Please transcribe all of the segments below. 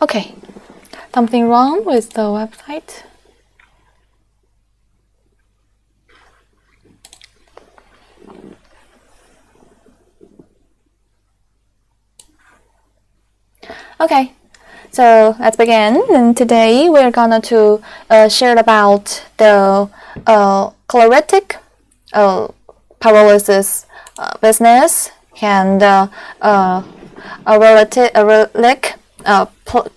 Okay, something wrong with the website? Okay, so let's begin. And today we're gonna share about the caloritic pyrolysis business and acrylic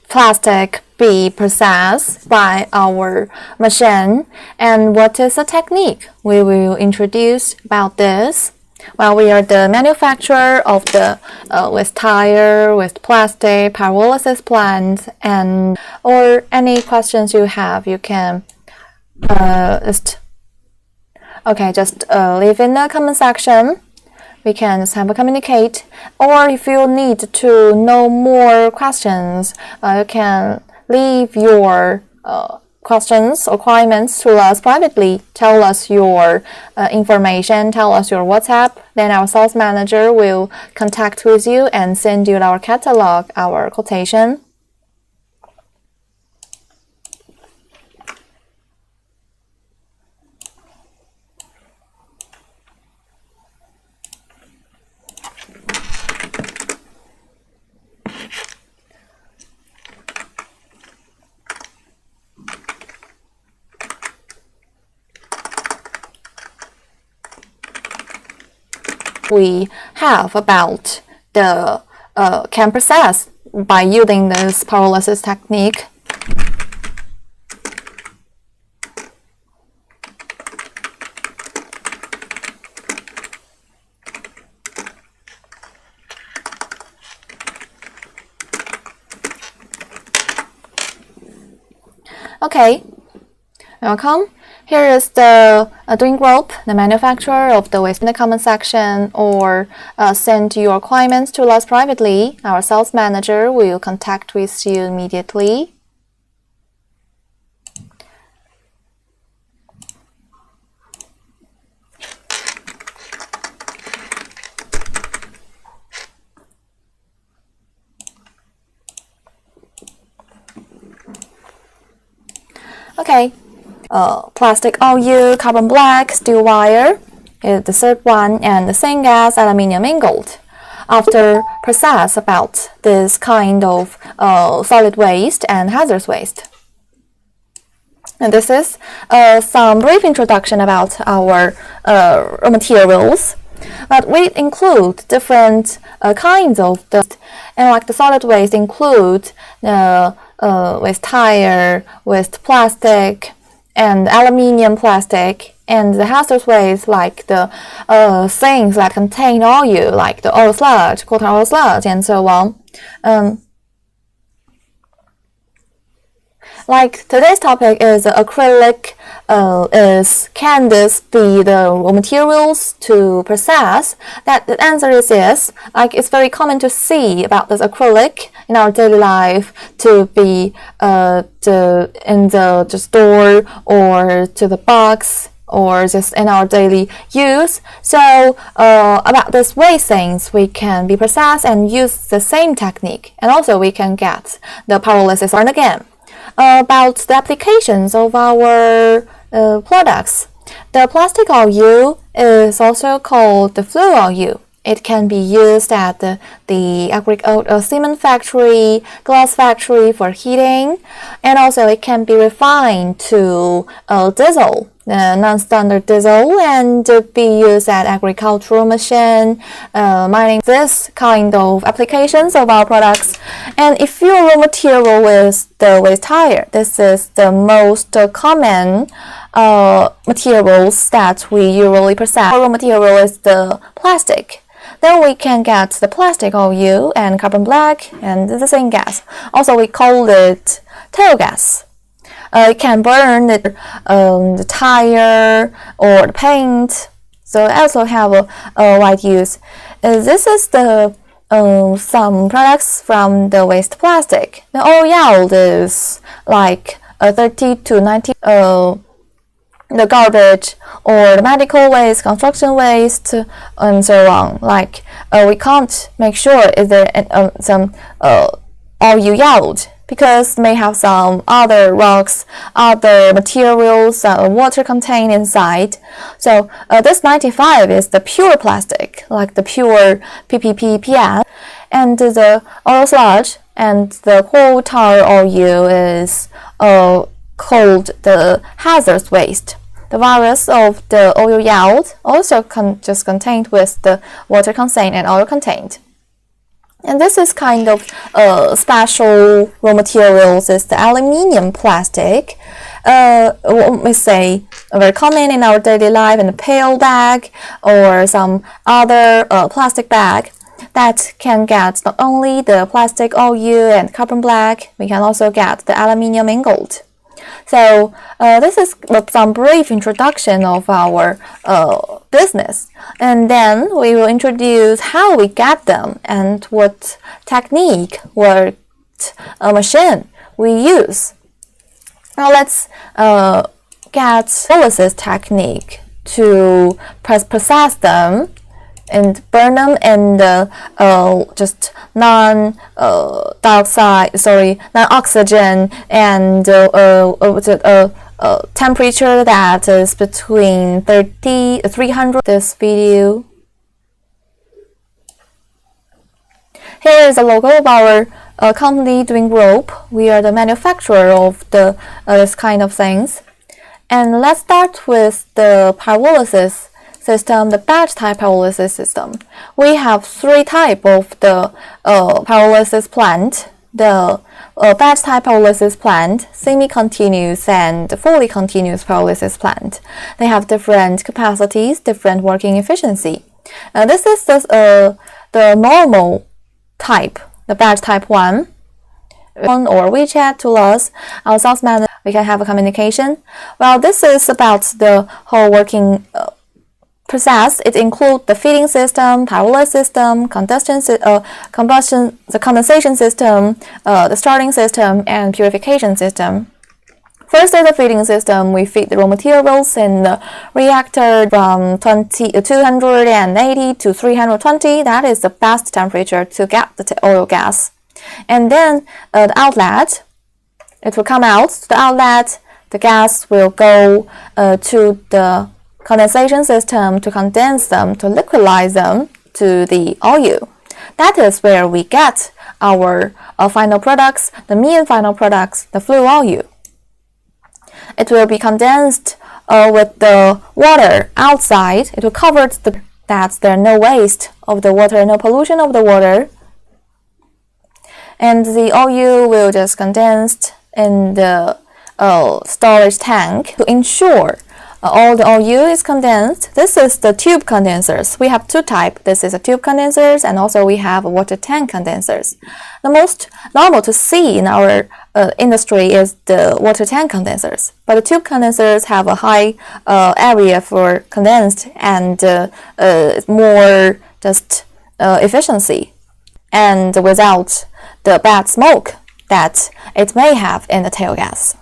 plastic be processed by our machine, and what is the technique we will introduce about this. Well, we are the manufacturer of the with tire, with plastic, pyrolysis plants, and or any questions you have, you can just leave in the comment section. We can just have a communicate, or if you need to know more questions, you can leave your questions or comments to us privately. Tell us your information, tell us your WhatsApp, then our sales manager will contact with you and send you our catalog, our quotation. We have about the can process by using this pyrolysis technique. Okay, welcome. Here is the doing group, the manufacturer of the waste in the comment section, or send your requirements to us privately. Our sales manager will contact with you immediately. Okay. Plastic OU, carbon black, steel wire is the third one, and the syngas, aluminium ingot. After process about this kind of solid waste and hazardous waste. And this is some brief introduction about our raw materials. But we include different kinds of dust, and like the solid waste include with tire, with plastic, and aluminium plastic, and the hazardous waste like the things that contain oil, like the oil sludge, cotton oil sludge, and so on. Like today's topic is acrylic. Can this be the raw materials to process? That the answer is yes. Like it's very common to see about this acrylic in our daily life to be in the store or to the box or just in our daily use. So about this waste things we can be processed and use the same technique, and also we can get the pyrolysis on again. About the applications of our products. The plastic OU is also called the flue OU. It can be used at the acrylic cement factory, glass factory for heating, and also it can be refined to diesel, non-standard diesel, and be used at agricultural machine, mining, this kind of applications of our products. And if your raw material is the waste tire, this is the most common materials that we usually process. Our raw material is the plastic. Then we can get the plastic OU and carbon black and the syngas. Also, we call it tail gas. It can burn the tire or the paint. So it also have a wide use. This is the some products from the waste plastic. The oil yield is like 30 to 90. The garbage or the medical waste, construction waste, and so on. Like we can't make sure is there some oil yield because may have some other rocks, other materials, water contained inside. So this 95 is the pure plastic, like the pure PPPPS, and the oil sludge and the coal tar oil is called the hazardous waste. The virus of the oil yield also just contained with the water contained and oil contained. And this is kind of special raw materials is the aluminium plastic. What we say very common in our daily life in a pail bag or some other plastic bag that can get not only the plastic oil and carbon black, we can also get the aluminium ingot. So this is some brief introduction of our business, and then we will introduce how we get them and what technique, what machine we use. Now let's get pyrolysis technique to process them and burn them in the just non-oxygen and temperature that is between 300. This video. Here is the logo of our company doing rope. We are the manufacturer of the this kind of things. And let's start with the pyrolysis system, the batch type pyrolysis system. We have three types of the pyrolysis plant. The batch type pyrolysis plant, semi-continuous and fully continuous pyrolysis plant. They have different capacities, different working efficiency. This is the normal type, the batch type 1. Or WeChat to us, our sales manager, we can have a communication. Well, this is about the whole working process. It includes the feeding system, pyrolysis system, the condensation system, the starting system, and purification system. First is the feeding system. We feed the raw materials in the reactor from 280 to 320. That is the best temperature to get the oil gas. And then the outlet, it will come out. The outlet, the gas will go to the condensation system to condense them, to liquidize them to the oil. That is where we get our final products, the main final products, the flue oil. It will be condensed with the water outside. It will cover that there no waste of the water, no pollution of the water. And the oil will just condensed in the storage tank to ensure all the oil is condensed. This is the tube condensers. We have two types. This is a tube condensers, and also we have water tank condensers. The most normal to see in our industry is the water tank condensers, but the tube condensers have a high area for condensed and more just efficiency, and without the bad smoke that it may have in the tail gas.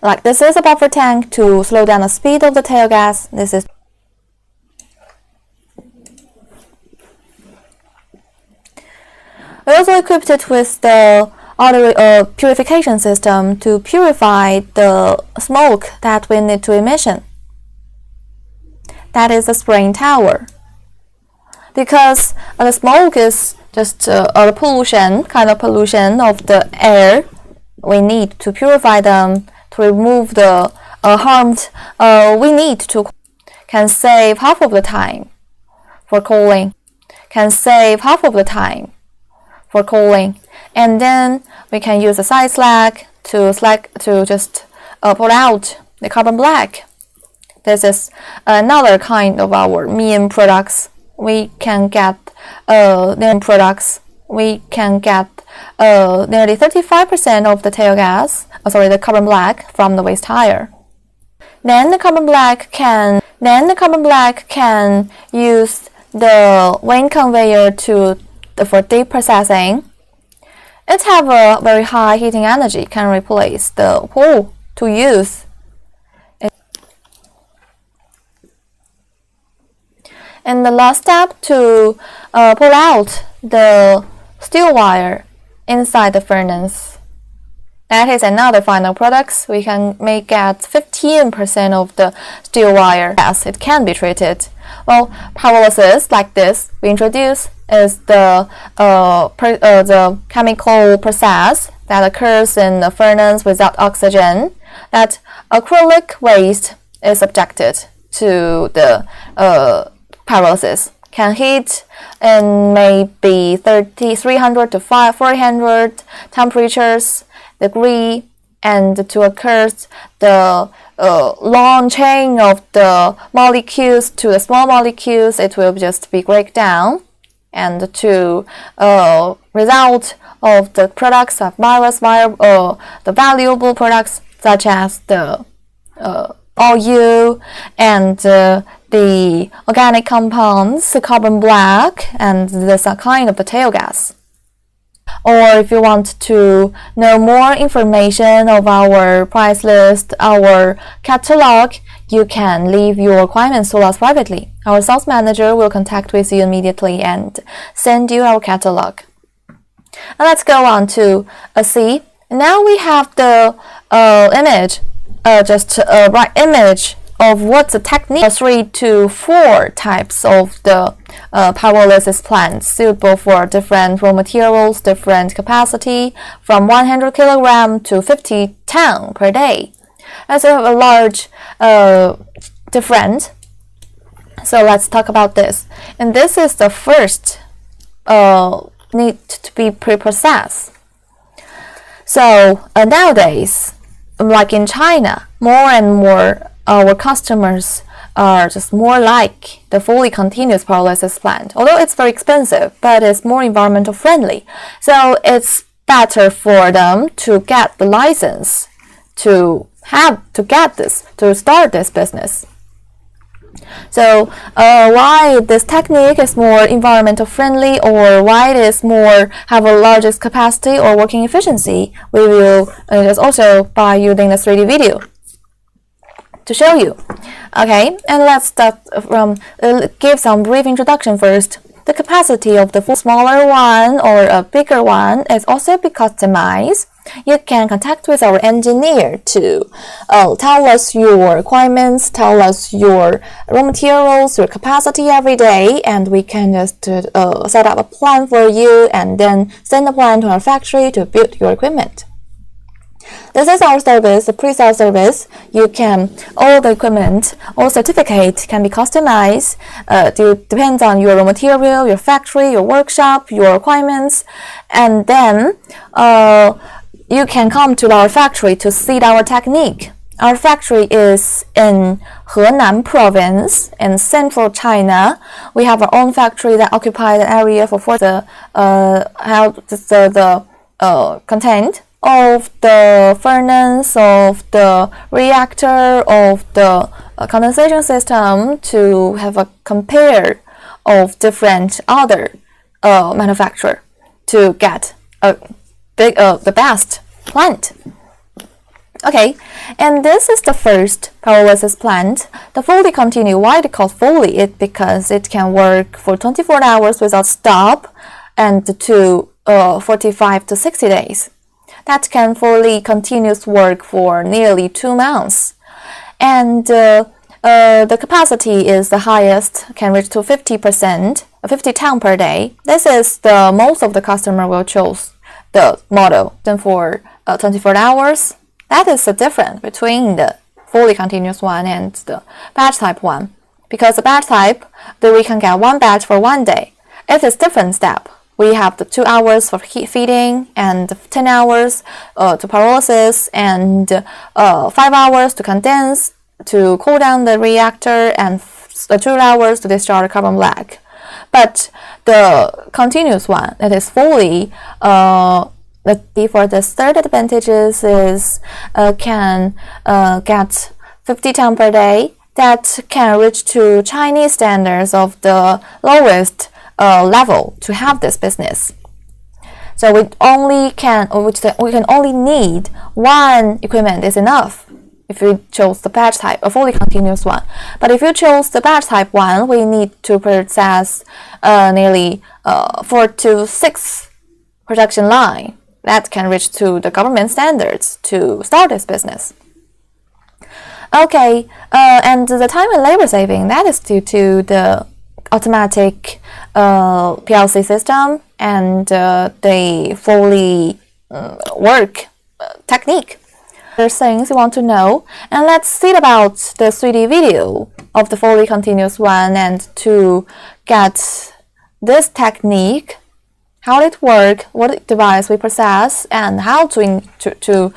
Like this is a buffer tank to slow down the speed of the tail gas. This is we also equipped it with the auto purification system to purify the smoke that we need to emission. That is the spraying tower. Because the smoke is just a pollution, kind of pollution of the air. We need to purify them to remove the harmed. We need to can save half of the time for cooling. Can save half of the time for cooling. And then we can use the side slag to just pull out the carbon black. This is another kind of our main products. We can get their products. We can get nearly 35% of the tail gas, the carbon black from the waste tire. Then the carbon black can use the wind conveyor for deep processing. It have a very high heating energy, can replace the coal to use. And the last step to pull out the steel wire inside the furnace. That is another final product. We can make at 15% of the steel wire. Yes, it can be treated. Well, pyrolysis like this we introduce is the chemical process that occurs in the furnace without oxygen. That acrylic waste is subjected to the pyrolysis. Can heat in maybe 300 to 400 temperatures degree, and to occur the long chain of the molecules to the small molecules, it will just be break down, and to result of the products of the valuable products such as the oil and the organic compounds, the carbon black, and this kind of the tail gas. Or if you want to know more information of our price list, our catalog, you can leave your requirements to us privately. Our sales manager will contact with you immediately and send you our catalog. Now let's go on to C. Now we have the image, just a right image of what's the technique. 3 to 4 types of the pyrolysis plants suitable for different raw materials, different capacity, from 100 kilogram to 50 ton per day. That's a large difference. So let's talk about this. And this is the first need to be pre-processed. So nowadays, like in China, more and more our customers are just more like the fully continuous pyrolysis plant. Although it's very expensive, but it's more environmental friendly. So it's better for them to get the license to start this business. So why this technique is more environmental friendly, or why it is more have a largest capacity or working efficiency, we will just also by using the 3D video to show you. Okay, and let's start from give some brief introduction first. The capacity of the smaller one or a bigger one is also be customized. You can contact with our engineer to tell us your requirements, tell us your raw materials, your capacity every day, and we can just set up a plan for you and then send the plan to our factory to build your equipment. This is our service, the pre-sale service. You can, all the equipment, all certificate can be customized. Depends on your raw material, your factory, your workshop, your requirements, and then you can come to our factory to see our technique. Our factory is in Henan province in central China. We have our own factory that occupies the area for the content of the furnace, of the reactor, of the condensation system, to have a compare of different other manufacturer to get the best plant. Okay, and this is the first pyrolysis plant, the fully continuous. Why it called fully? It because it can work for 24 hours without stop, and to 45 to 60 days. That can fully continuous work for nearly 2 months. And the capacity is the highest, can reach to 50%, 50 ton per day. This is the most of the customer will choose the model. Then for 24 hours, that is the difference between the fully continuous one and the batch type one. Because the batch type, then we can get 1 batch for 1 day. It is different step. We have the 2 hours for heat feeding and 10 hours to pyrolysis and 5 hours to condense, to cool down the reactor, and 2 hours to discharge carbon black. But the continuous one, that is fully, for the third advantages is can get 50 ton per day. That can reach to Chinese standards of the lowest level to have this business. So we can only need 1 equipment is enough if we chose the batch type, a fully continuous one. But if you chose the batch type one, we need to process nearly 4 to 6 production line that can reach to the government standards to start this business. Okay, and the time and labor saving, that is due to the automatic PLC system and the fully work technique. There's things you want to know, and let's see about the 3D video of the fully continuous one and to get this technique, how it works, what device we process, and how to ensure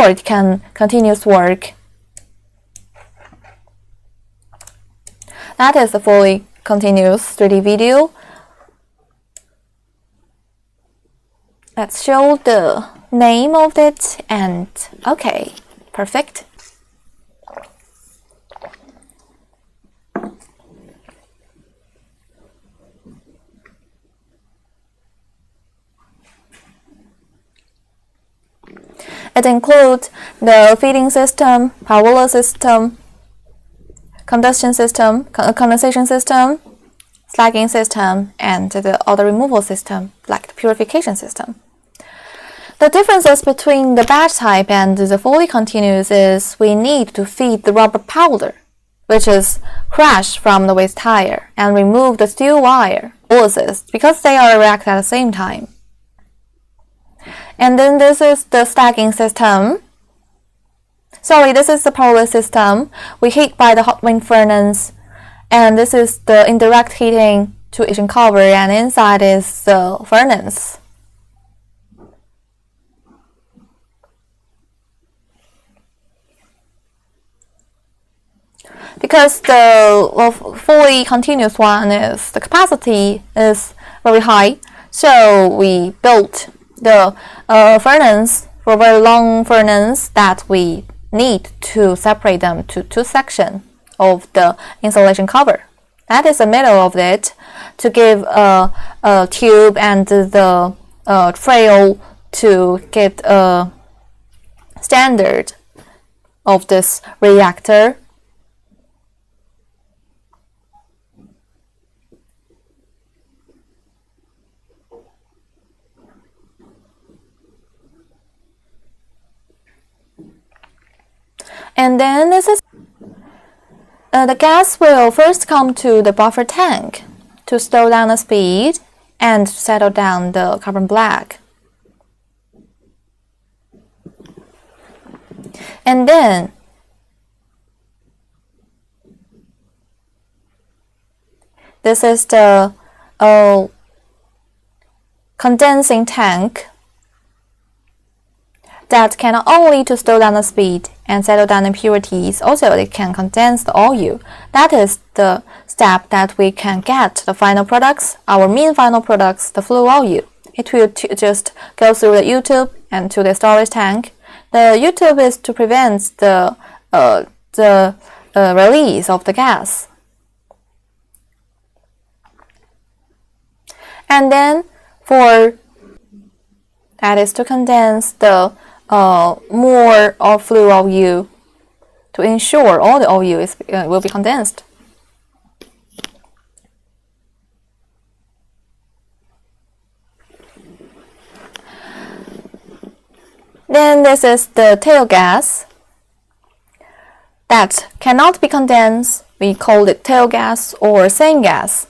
it can continuous work. That is the fully continuous 3D video. Let's show the name of it, and okay, perfect. It includes the feeding system, pyrolysis system, condensation system, slagging system, and the other removal system, like the purification system. The differences between the batch type and the fully continuous is we need to feed the rubber powder, which is crushed from the waste tire, and remove the steel wire, because they are react at the same time. And then this is the stacking system. Sorry, this is the pyrolysis system. We heat by the hot wind furnace, and this is the indirect heating to each cover, and inside is the furnace. Because the fully continuous one is the capacity is very high, so we built the furnace for very long furnace that we need to separate them to 2 sections of the insulation cover. That is the middle of it to give a tube and the trail to get a standard of this reactor. And then this is the gas will first come to the buffer tank to slow down the speed and settle down the carbon black. And then this is the condensing tank that can not only to slow down the speed and settle down impurities, also it can condense the oil. That is the step that we can get the final products, our main final products, the flue oil. It will just go through the U-tube and to the storage tank. The U-tube is to prevent the release of the gas. And then that is to condense the more of flue oil to ensure all the oil will be condensed. Then this is the tail gas that cannot be condensed. We call it tail gas or same gas.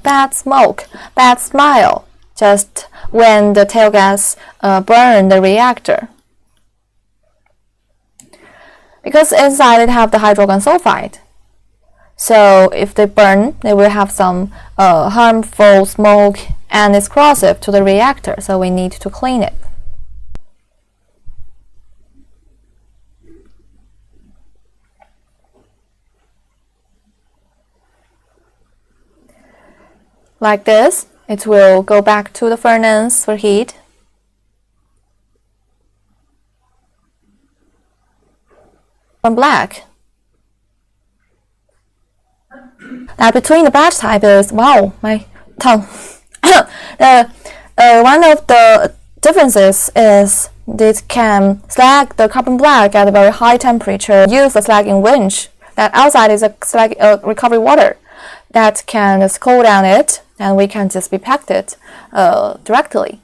Bad smoke, bad smell, just when the tail gas burn the reactor. Because inside it have the hydrogen sulfide. So if they burn, they will have some harmful smoke and it's corrosive to the reactor, so we need to clean it. Like this, it will go back to the furnace for heat. From black. Now between the batch type is, wow, my tongue. One of the differences is it can slag the carbon black at a very high temperature. Use the slagging winch. That outside is a recovery water that can just cool down it, and we can just be packed it directly.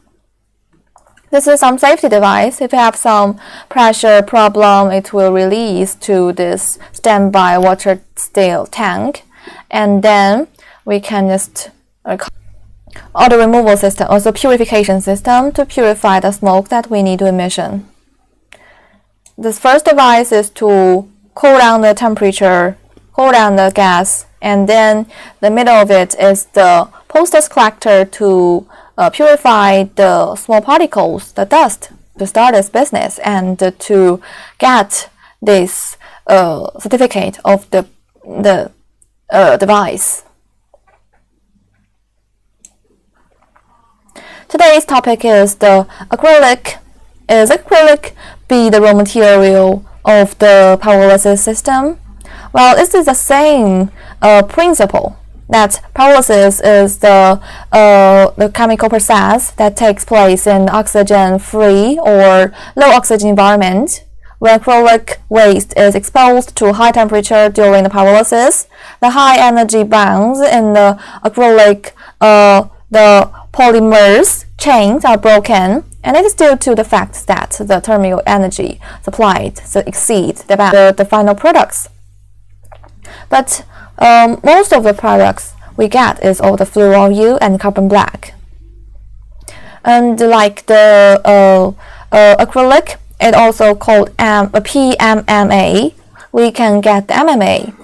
This is some safety device. If you have some pressure problem, it will release to this standby water still tank, and then we can just auto removal system, also purification system to purify the smoke that we need to emission. This first device is to cool down the temperature, cool down the gas, and then the middle of it is the post-dust collector to purify the small particles, the dust, to start this business and to get this certificate of the device. Today's topic is the acrylic. Is acrylic be the raw material of the pyrolysis system? Well, this is the same principle. That pyrolysis is the chemical process that takes place in oxygen-free or low oxygen environment. When acrylic waste is exposed to high temperature during the pyrolysis, the high energy bonds in the acrylic, the polymers chains are broken, and it is due to the fact that the thermal energy supplied exceeds the final products. But most of the products we get is all the fluoro and carbon black. And like the acrylic, it also called PMMA. We can get the MMA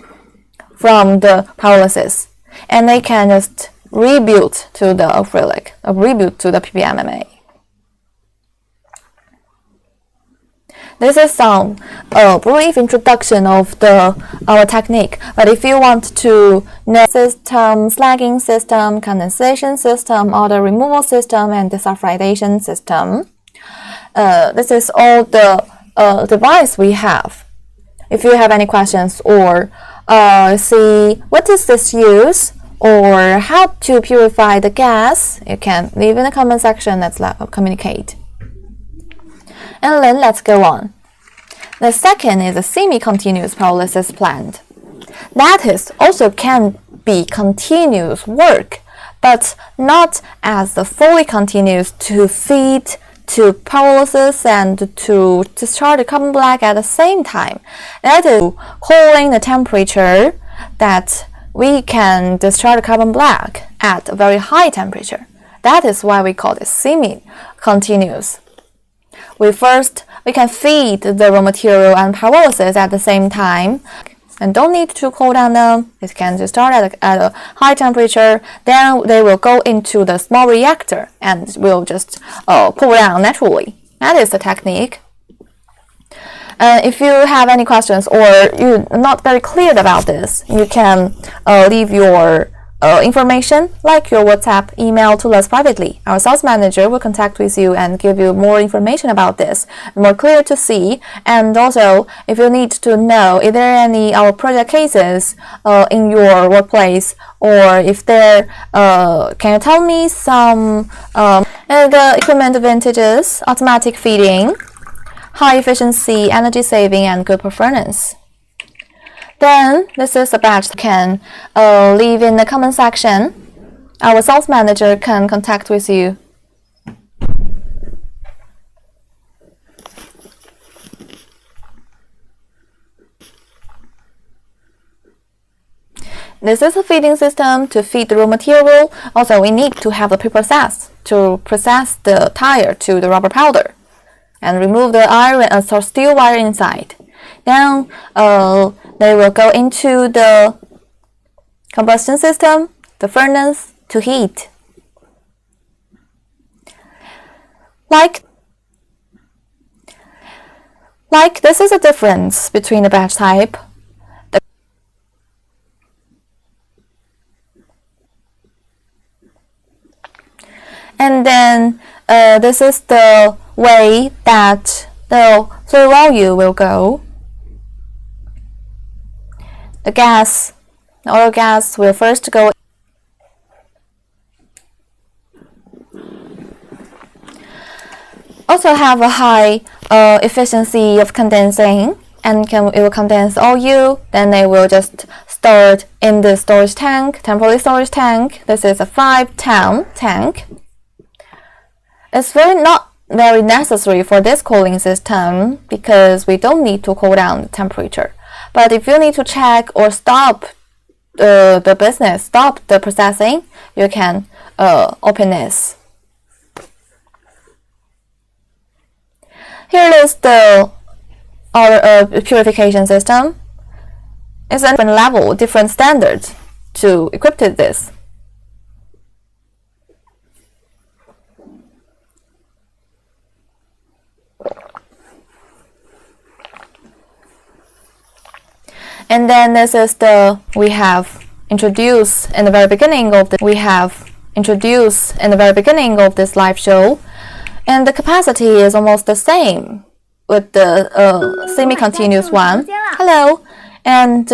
from the pyrolysis, and they can just rebuild to the acrylic, rebuild to the PMMA. This is some brief introduction of our technique. But if you want to know system, slagging system, condensation system, auto removal system, and desulfurization system, this is all the device we have. If you have any questions or see what is this use or how to purify the gas, you can leave in the comment section. Let's communicate. And then let's go on. The second is a semi-continuous pyrolysis plant. That is also can be continuous work, but not as the fully continuous to feed to pyrolysis and to discharge the carbon black at the same time. That is cooling the temperature that we can discharge the carbon black at a very high temperature. That is why we call it semi-continuous. We can feed the raw material and pyrolysis at the same time, and don't need to cool down them. It can just start at a high temperature. Then they will go into the small reactor and will just cool down naturally. That is the technique. If you have any questions or you're not very clear about this, you can leave your information like your WhatsApp, email to us privately. Our sales manager will contact with you and give you more information about this, more clear to see. And also, if you need to know, is there any our project cases in your workplace, or if there, can you tell me some the equipment advantages, automatic feeding, high efficiency, energy saving, and good performance? Then this is a batch that can leave in the comment section. Our sales manager can contact with you. This is a feeding system to feed the raw material. Also, we need to have the pre-process to process the tire to the rubber powder and remove the iron and steel wire inside. Then they will go into the combustion system, the furnace, to heat. Like this is a difference between the batch type. And then this is the way that the fluid oil will go. The oil gas will first go. also have a high efficiency of condensing, and it will condense OU. Then it will just stored in the storage tank, temporary storage tank. This is a 5-ton tank. It's not very necessary for this cooling system because we don't need to cool down the temperature. But if you need to check or stop the business, stop the processing, you can open this. Here is our purification system. It's a different level, different standards to equip this. And then this is we have introduced in the very beginning of this live show, and the capacity is almost the same with the semi-continuous one. Hello, and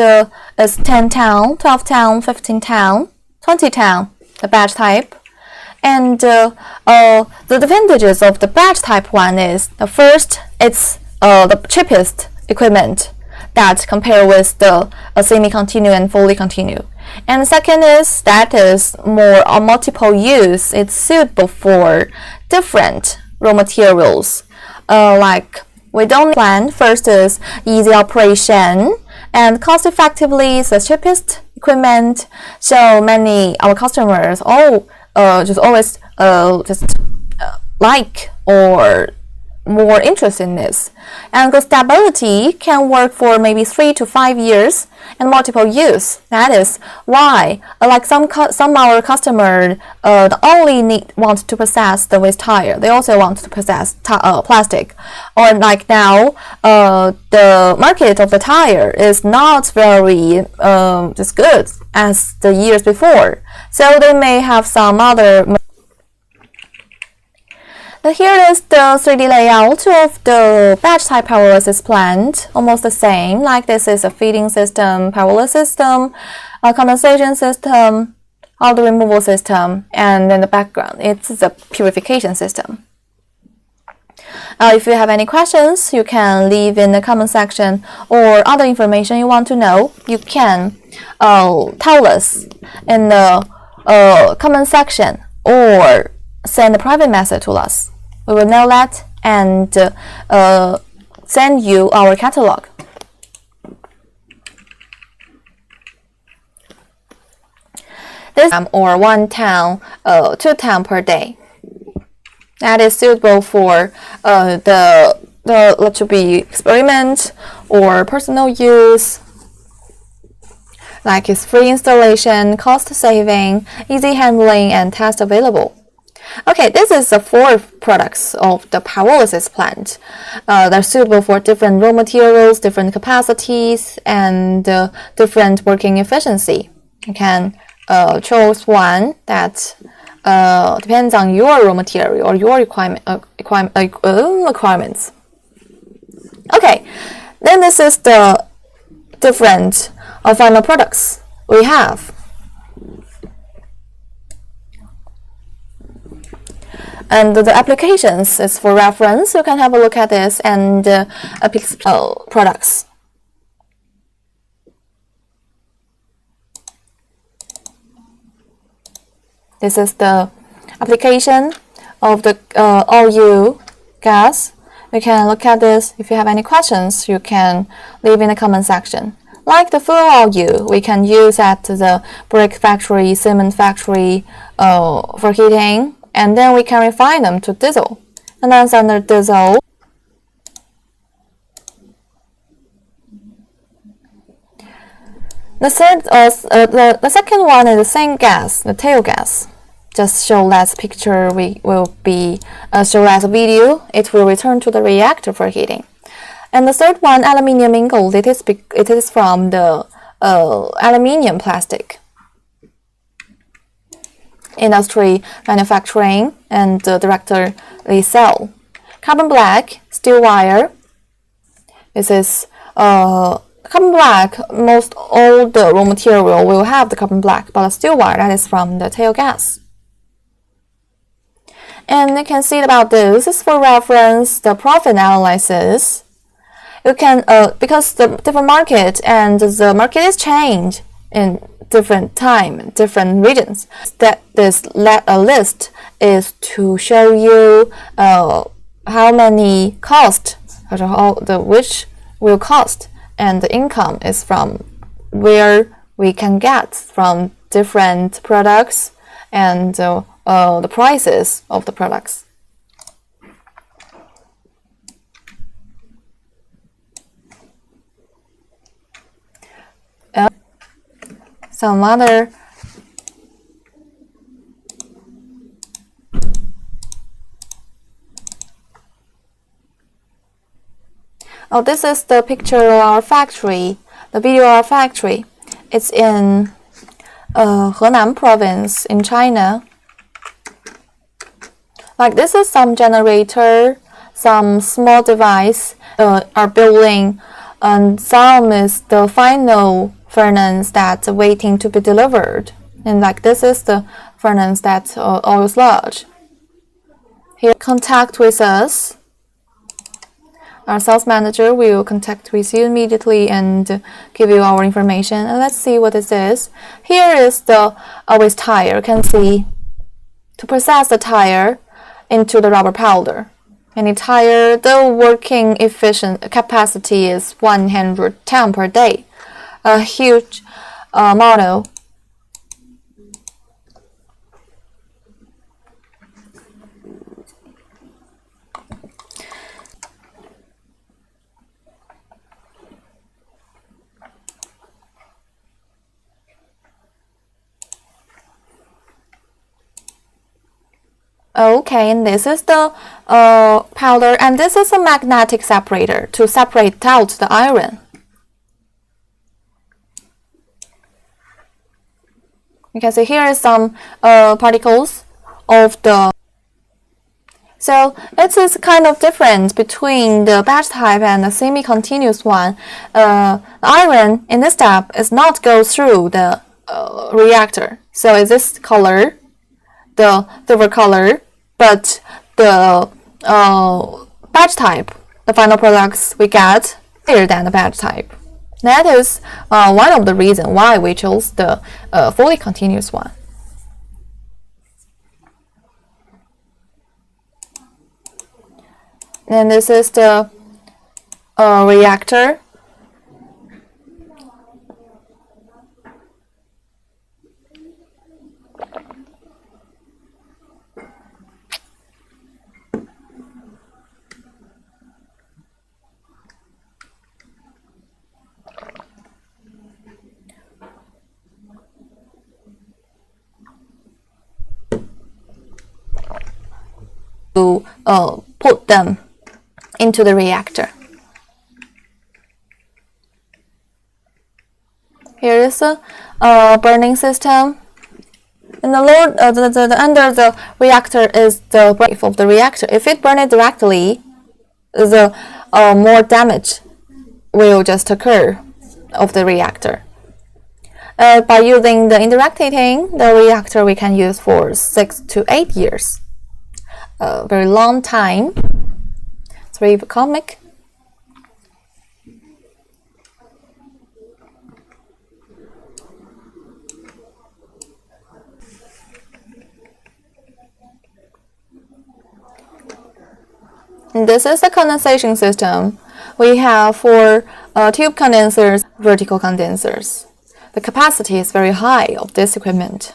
it's 10-ton, 12-ton, 15-ton, 20-ton, the batch type. And the advantages of the batch type one is the first, it's the cheapest equipment that compare with the semi-continue and fully continue. And the second is that is more multiple use. It's suitable for different raw materials. Like we don't plan. First is easy operation and cost effectively is the cheapest equipment. So many our customers just always like or more interest in this. And the stability can work for maybe 3 to 5 years and multiple use. That is why, like some our customer not only want to process the waste tire, they also want to process plastic. Or like now, the market of the tire is not very just good as the years before. So they may have some other. Here is the 3D layout of the batch type pyrolysis plant, almost the same. Like this is a feeding system, pyrolysis system, a condensation system, the removal system, and then the background, it's the purification system. If you have any questions, you can leave in the comment section, or other information you want to know, you can tell us in the comment section or send a private message to us. We will know that and send you our catalog. This or 1-ton, 2-ton per day. That is suitable for the to be experiment or personal use. Like it's free installation, cost saving, easy handling, and test available. Okay, this is the 4 products of the pyrolysis plant. They're suitable for different raw materials, different capacities, and different working efficiency. You can choose one that depends on your raw material or your requirements. Okay, then this is the different final products we have. And the applications is for reference. You can have a look at this and products. This is the application of the OU gas. You can look at this. If you have any questions, you can leave in the comment section. Like the fuel OU, we can use at the brick factory, cement factory for heating. And then we can refine them to diesel. And then under diesel, the second one is the same gas, the tail gas. Just show less picture. We will be show less video. It will return to the reactor for heating. And the third one, aluminium ingot. It is from the aluminium plastic. Industry, manufacturing, and directly sell. Carbon black, steel wire. This is carbon black. Most all the raw material will have the carbon black, but the steel wire that is from the tail gas. And you can see about this. This is for reference the profit analysis. You can because the different market and the market is changed in different time, different regions. That this list is to show you how many cost, which will cost, and the income is from where we can get from different products and the prices of the products. Some other this is the picture of our factory, the video of our factory. It's in Henan province in China. Like this is some generator, some small device are building, and some is the final furnace that's waiting to be delivered. And like this is the furnace that's always large. Here, contact with us. Our sales manager will contact with you immediately and give you our information. And let's see what this is. Here is the always tire. You can see to process the tire into the rubber powder. Any tire, the working efficient capacity is 110 per day. A huge model. Okay, and this is the powder, and this is a magnetic separator to separate out the iron. You can see here is some particles of the. So it is kind of different between the batch type and the semi-continuous one. The iron in this step is not go through the reactor. So is this color, the silver color, but the batch type, the final products we get higher than the batch type. That is one of the reasons why we chose the fully continuous one. And this is the reactor. To put them into the reactor. Here is a burning system. And the under the reactor is the brave of the reactor. If it burns it directly, the more damage will just occur of the reactor. By using the indirect heating, the reactor we can use for 6 to 8 years. A very long time. It's very economic. And this is the condensation system. We have 4 tube condensers, vertical condensers. The capacity is very high of this equipment.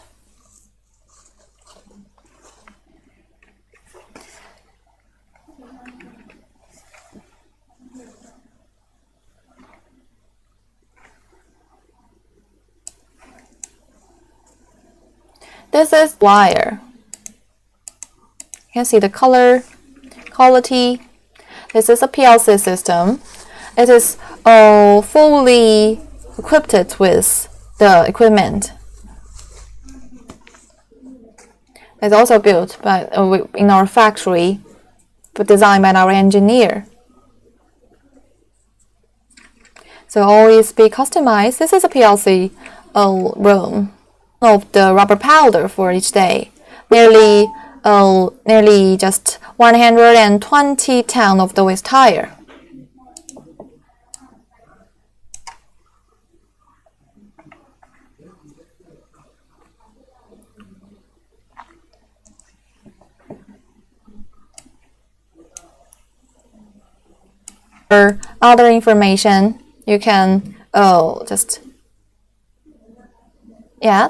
This is wire. You can see the color, quality. This is a PLC system. It is fully equipped with the equipment. It's also built by in our factory, but designed by our engineer. So always be customized. This is a PLC room of the rubber powder for each day. Nearly nearly just 120 tons of the waste tire. For other information, you can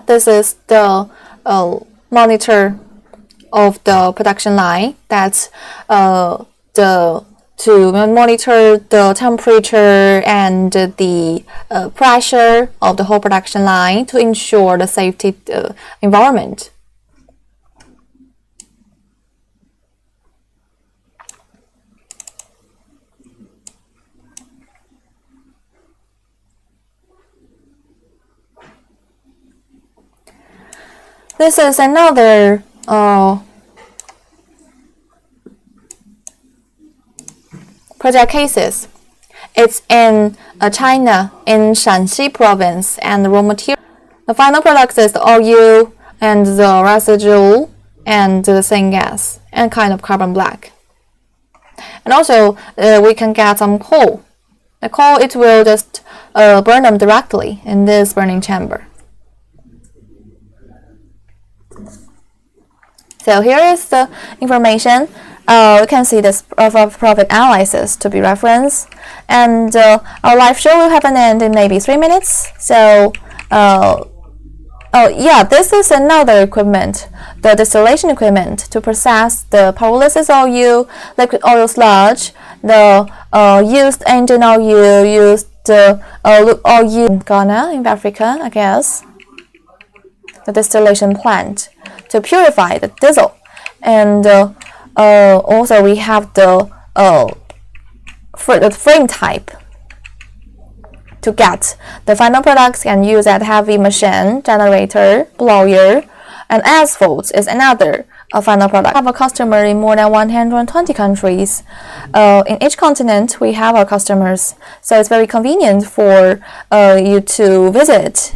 this is the monitor of the production line. That's to monitor the temperature and the pressure of the whole production line to ensure the safety environment. This is another project cases. It's in China, in Shanxi province, and the raw material. The final product is the oil and the residue and the syngas and kind of carbon black. And also, we can get some coal. The coal, it will just burn them directly in this burning chamber. So here is the information. You can see this profit analysis to be referenced. And our live show will have an end in maybe 3 minutes. So, this is another equipment, the distillation equipment to process the pyrolysis oil, liquid oil sludge, the used engine oil, used oil in Ghana, in Africa, I guess. The distillation plant to purify the diesel, and also we have the frame type to get the final products and use that heavy machine, generator, blower, and asphalt is another final product. We have a customer in more than 120 countries. In each continent, we have our customers, so it's very convenient for you to visit.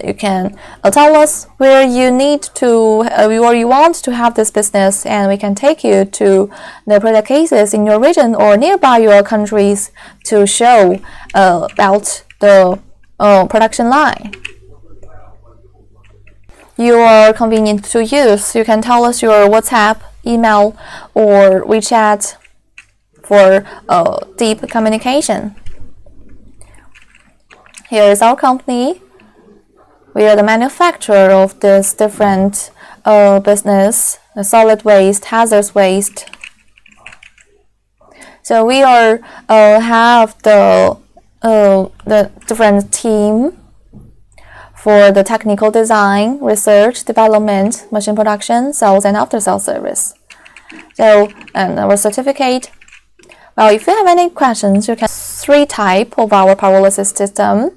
You can tell us where you need to, where you want to have this business, and we can take you to the product cases in your region or nearby your countries to show about the production line. You are convenient to use. You can tell us your WhatsApp, email, or WeChat for deep communication. Here is our company. We are the manufacturer of this different business, the solid waste, hazardous waste. So we are have the different team for the technical design, research, development, machine production, sales, and after-sales service. So, and our certificate. Well, if you have any questions, you can 3 types of our pyrolysis system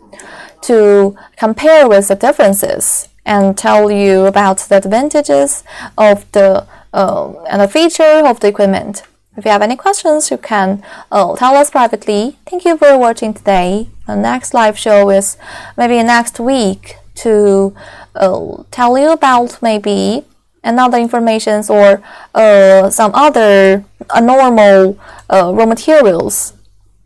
to compare with the differences and tell you about the advantages of the and the feature of the equipment. If you have any questions, you can tell us privately. Thank you for watching today. The next live show is maybe next week to tell you about maybe another information or some other normal raw materials